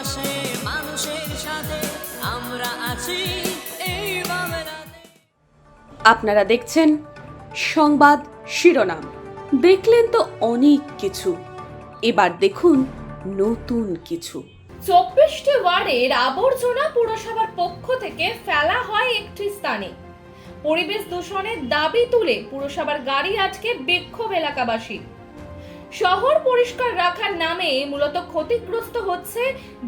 পাশে মানুষের সাথে আমরা আছি এই বাংলাতে। আপনারা দেখছেন সংবাদ শিরোনাম। দেখলেন তো অনেক কিছু, এবার দেখুন নতুন কিছু। 24টি ওয়ার্ডের আবর্জনা পুরসভার পক্ষ থেকে ফেলা হয় একটি স্থানে। পরিবেশ দূষণের দাবি তুলে পুরসভার গাড়ি আজকে বিক্ষোভ এলাকাবাসী। শহর পরিষ্কার রাখার নামে মূলত ক্ষতিগ্রস্ত হচ্ছে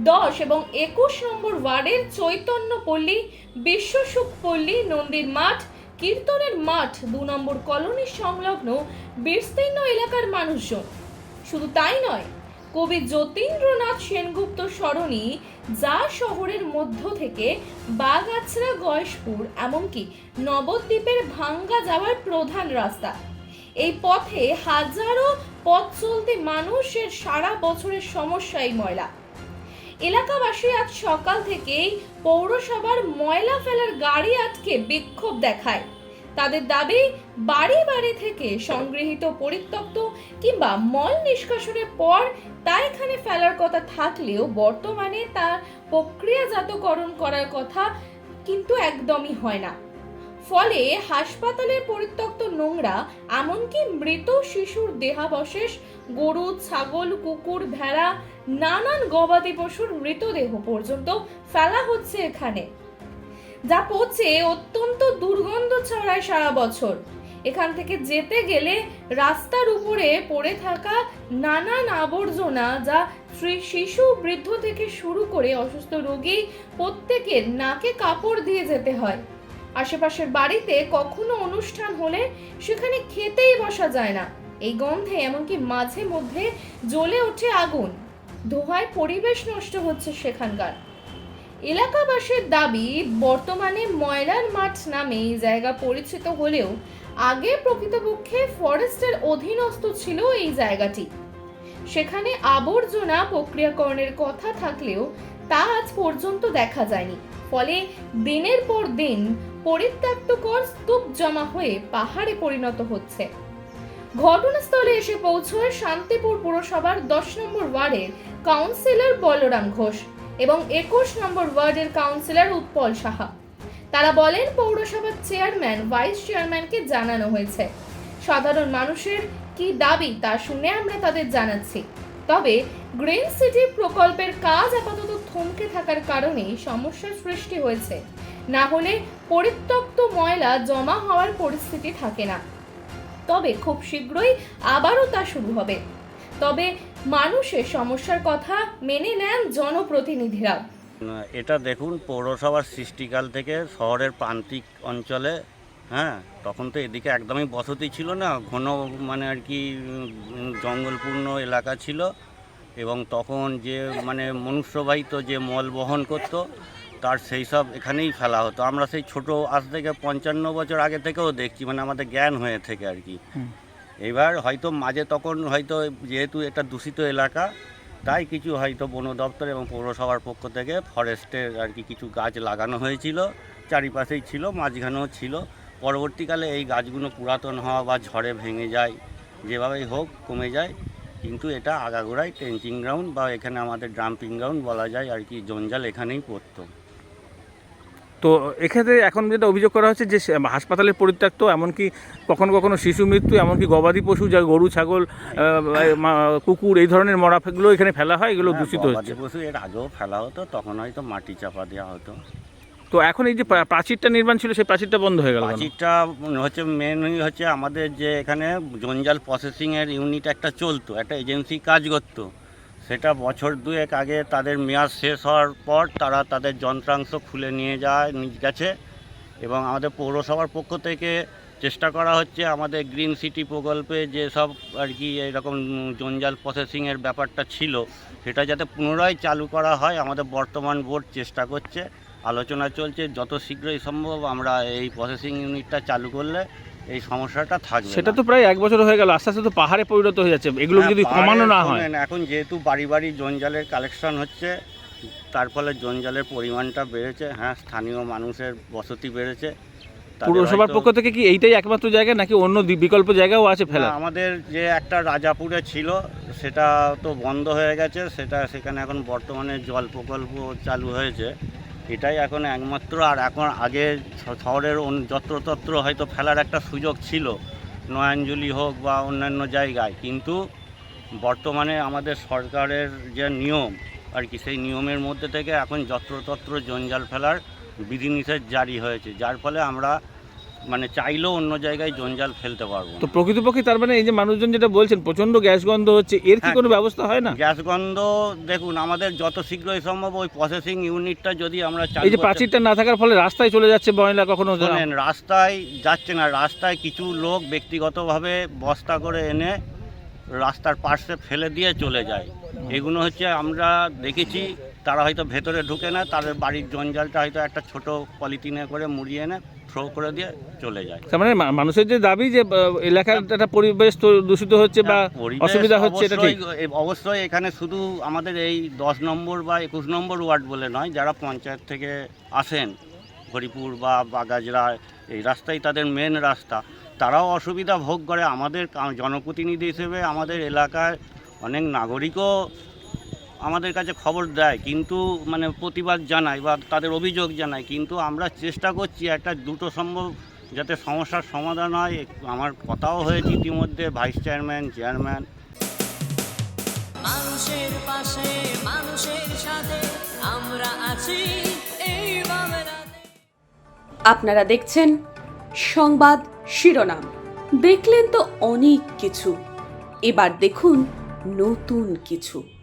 10 এবং 21 নম্বর ওয়ার্ডের চৈতন্যপল্লী, বিশ্বসুখপল্লী, নন্দীর মাঠ, কীর্তনের মাঠ 2 নম্বর কলোনি সংলগ্ন বিস্তীর্ণ এলাকার মানুষজন। শুধু তাই নয়, কবি যতীন্দ্রনাথ সেনগুপ্ত সরণি যা শহরের মধ্য থেকে বাগাছড়া, গয়েশপুর এমনকি নবদ্বীপের ভাঙ্গা যাওয়ার প্রধান রাস্তা। এই পথে হাজারো পথ চলতি মানুষের সারা বছরের সমস্যা এই ময়লা। এলাকাবাসী আজ সকাল থেকেই পৌরসভার ময়লা ফেলার গাড়ি আটকে বিক্ষোভ দেখায়। তাদের দাবি, বাড়ি বাড়ি থেকে সংগৃহীত পরিত্যক্ত কিংবা মল নিষ্কাশনের পর তা এখানে ফেলার কথা থাকলেও বর্তমানে তার প্রক্রিয়াজাতকরণ করার কথা কিন্তু একদমই হয় না। ফলে হাসপাতালের পরিত্যক্ত নোংরা, এমনকি মৃত শিশুর দেহাবশেষ, গরু, ছাগল, কুকুর, ভেড়া, নানান গবাদি পশুর মৃতদেহ পর্যন্ত ফেলা হচ্ছে এখানে, যা পচে অত্যন্ত দুর্গন্ধ ছড়ায় সারা বছর। এখান থেকে যেতে গেলে রাস্তার উপরে পড়ে থাকা নানান আবর্জনা, যা শিশু, বৃদ্ধ থেকে শুরু করে অসুস্থ রোগী প্রত্যেকের নাকে কাপড় দিয়ে যেতে হয়। আশেপাশের বাড়িতে কখনো অনুষ্ঠান হলে সেখানে খেতেই বসা যায় না। এই গন্ধে এমনকি মাঝে মধ্যে জ্বলে ওঠে আগুন। ধোঁয়ায় পরিবেশ নষ্ট হচ্ছে সেখানকার। এলাকাবাসীর দাবি, বর্তমানে ময়লার মাঠ নামে এই জায়গা পরিচিত হলেও আগে প্রকৃতপক্ষে ফরেস্টের অধীনস্থ ছিল এই জায়গাটি। সেখানে আবর্জনা প্রক্রিয়াকরণের কথা থাকলেও তা আজ পর্যন্ত দেখা যায়নি। ফলে দিনের পর দিন পরিত্যক্তকর স্তূপ জমা হয়ে পাহাড়ে পরিণত হচ্ছে। ঘটনাস্থলে এসে পৌঁছয় শান্তিপুর পুরসভার 10 নম্বর ওয়ার্ডের কাউন্সিলর বলরাম ঘোষ এবং 21 নম্বর ওয়ার্ডের কাউন্সিলর উৎপল সাহা। তারা বলেন, পৌরসভার চেয়ারম্যান, ভাইস চেয়ারম্যানকে জানানো হয়েছে। সাধারণ মানুষের কি দাবি তা শুনে আমরা তাদের জানাচ্ছি। তবে গ্রিন সিটি প্রকল্পের কাজ আপাতত থমকে থাকার কারণে সমস্যার সৃষ্টি হয়েছে। না হলে পরিত্যক্ত ময়লা জমা হওয়ার পরিস্থিতি থাকে না। তবে খুব শীঘ্রই আবারও তা শুরু হবে। তবে মানুষের সমস্যার কথা মেনে নেন জনপ্রতিনিধিরা। এটা দেখুন, পৌরসভার সৃষ্টিকাল থেকে শহরের প্রান্তিক অঞ্চলে, তখন তো এদিকে একদমই বসতি ছিল না, ঘন মানে আর কি জঙ্গলপূর্ণ এলাকা ছিল। এবং তখন যে মানে মনুষ্যবাহিত যে মল বহন করতো তার সেই সব এখানেই ফেলা হতো। আমরা সেই ছোট আজ থেকে 55 বছর আগে থেকেও দেখছি, মানে আমাদের জ্ঞান হয়ে থেকে আর কি। এবার হয়তো মাঝে তখন হয়তো যেহেতু এটা দূষিত এলাকা, তাই কিছু হয়তো বন দপ্তর এবং পৌরসভার পক্ষ থেকে ফরেস্টের আর কি কিছু গাছ লাগানো হয়েছিল, চারিপাশেই ছিল, মাঝখানেও ছিল। পরবর্তীকালে এই গাছগুলো পুরাতন হওয়া বা ঝড়ে ভেঙে যায়, যেভাবেই হোক কমে যায়। কিন্তু এটা আগাগোড়াই ট্রেঞ্চিং গ্রাউন্ড বা এখানে আমাদের ডাম্পিং গ্রাউন্ড বলা যায় আর কি, জঞ্জাল এখানেই পড়তো। তো এক্ষেত্রে এখন যেটা অভিযোগ করা হচ্ছে যে হাসপাতালের পরিত্যক্ত, এমনকি কখনো কখনো শিশু মৃত্যু, এমনকি গবাদি পশু, যা গরু, ছাগল, কুকুর, এই ধরনের মরাগুলো এখানে ফেলা হয়, এগুলো দূষিত হচ্ছে। গবাদি পশু এর আগেও ফেলা হতো, তখন হয়তো মাটি চাপা দেওয়া হতো। তো এখন এই যে প্রাচীরটা নির্মাণ ছিল, সেই প্রাচীরটা বন্ধ হয়ে গেল। প্রাচীরটা হচ্ছে মেনলি হচ্ছে আমাদের যে এখানে জঞ্জাল প্রসেসিংয়ের ইউনিট একটা চলতো, একটা এজেন্সি কাজ করতো। সেটা বছর দুয়েক আগে তাদের মেয়াদ শেষ হওয়ার পর তারা তাদের যন্ত্রাংশ খুলে নিয়ে গেছে। এবং আমাদের পৌরসভার পক্ষ থেকে চেষ্টা করা হচ্ছে আমাদের গ্রিন সিটি প্রকল্পে যে সব আর কি এরকম জঞ্জাল প্রসেসিংয়ের ব্যাপারটা ছিল, সেটা যাতে পুনরায় চালু করা হয়। আমাদের বর্তমান বোর্ড চেষ্টা করছে, আলোচনা চলছে, যত শীঘ্রই সম্ভব আমরা এই প্রসেসিং ইউনিটটা চালু করলে এই সমস্যাটা থাকবে। সেটা তো প্রায় 1 বছর হয়ে গেল, আস্তে আস্তে তো পাহাড়ে পরিণত হয়ে যাচ্ছে, এগুলো যদি কমানো না হয়। এখন যেহেতু বাড়ি বাড়ি জঞ্জালের কালেকশন হচ্ছে, তার ফলে জঞ্জালের পরিমাণটা বেড়েছে। স্থানীয় মানুষের বসতি বেড়েছে, তাদের পুরসভার হয়তো- পক্ষ থেকে কি এইটাই একমাত্র জায়গা নাকি অন্য বিকল্প জায়গাও আছে ফেলা? না, আমাদের যে একটা রাজাপুরে ছিল সেটা তো বন্ধ হয়ে গেছে, সেখানে এখন বর্তমানে জল প্রকল্প চালু হয়েছে, এটাই এখন একমাত্র। আর এখন আগে শহরের যত্রতত্র হয়তো ফেলার একটা সুযোগ ছিল, নয়াঞ্জলি হোক বা অন্যান্য জায়গায়, কিন্তু বর্তমানে আমাদের সরকারের যে নিয়ম আর কি, সেই নিয়মের মধ্যে থেকে এখন যত্রতত্র জঞ্জাল ফেলার বিধিনিষেধ জারি হয়েছে, যার ফলে আমরা মানে চাইলেও অন্য জায়গায় জঞ্জাল ফেলতে পারবো তো না। প্রকৃতপক্ষে তার মানে এই যে মানুষজন যেটা বলছেন প্রচন্ড গ্যাস গন্ধ হচ্ছে, এর কি হ্যাঁ। কোনো ব্যবস্থা হয় না? গ্যাস গন্ধ দেখুন, আমাদের যত শীঘ্রই সম্ভব ওই প্রসেসিং ইউনিটটা যদি আমরা চালু এই যে করতে- প্রাচীরটা না থাকার ফলে রাস্তায় চলে যাচ্ছে ময়লা, কখনো শোনেন, রাস্তায় যাচ্ছে না, রাস্তায় কিছু লোক ব্যক্তিগতভাবে বস্তা করে এনে রাস্তার পাশে ফেলে দিয়ে চলে যায়। এগুলো হচ্ছে আমরা দেখেছি, তারা হয়তো ভেতরে ঢুকে না, তাদের বাড়ির জঞ্জালটা হয়তো একটা ছোট পলিথিনে করে মুড়িয়ে এনে থ্রো করে দিয়ে চলে যায়। তার মানে মানুষের যে দাবি যে এলাকার একটা পরিবেশ তো দূষিত হচ্ছে বা পরিবেশ অসুবিধা হচ্ছে, এটা ঠিক? অবশ্যই এখানে শুধু আমাদের এই 10 নম্বর বা 21 নম্বর ওয়ার্ড বলে নয়, যারা পঞ্চায়েত থেকে আসেন হরিপুর বা বাগাজরা, এই রাস্তাই তাদের মেন রাস্তা, তারাও অসুবিধা ভোগ করে। আমাদের জনপ্রতিনিধি হিসেবে আমাদের এলাকায় অনেক নাগরিকও আমাদের কাছে খবর দেয়, কিন্তু মানে প্রতিবাদ জানায় বা তাদের অভিযোগ জানায়, কিন্তু আমরা চেষ্টা করছি একটা দ্রুত সম্ভব যাতে সমস্যার সমাধান হয়। আমার কথাও হয়েছে ইতিমধ্যে ভাইস চেয়ারম্যান। মানুষের পাশে মানুষের সাথে আমরা আছি এই বাংলাতে। আপনারা দেখছেন সংবাদ শিরোনাম। দেখলেন তো অনেক কিছু, এবার দেখুন নতুন কিছু।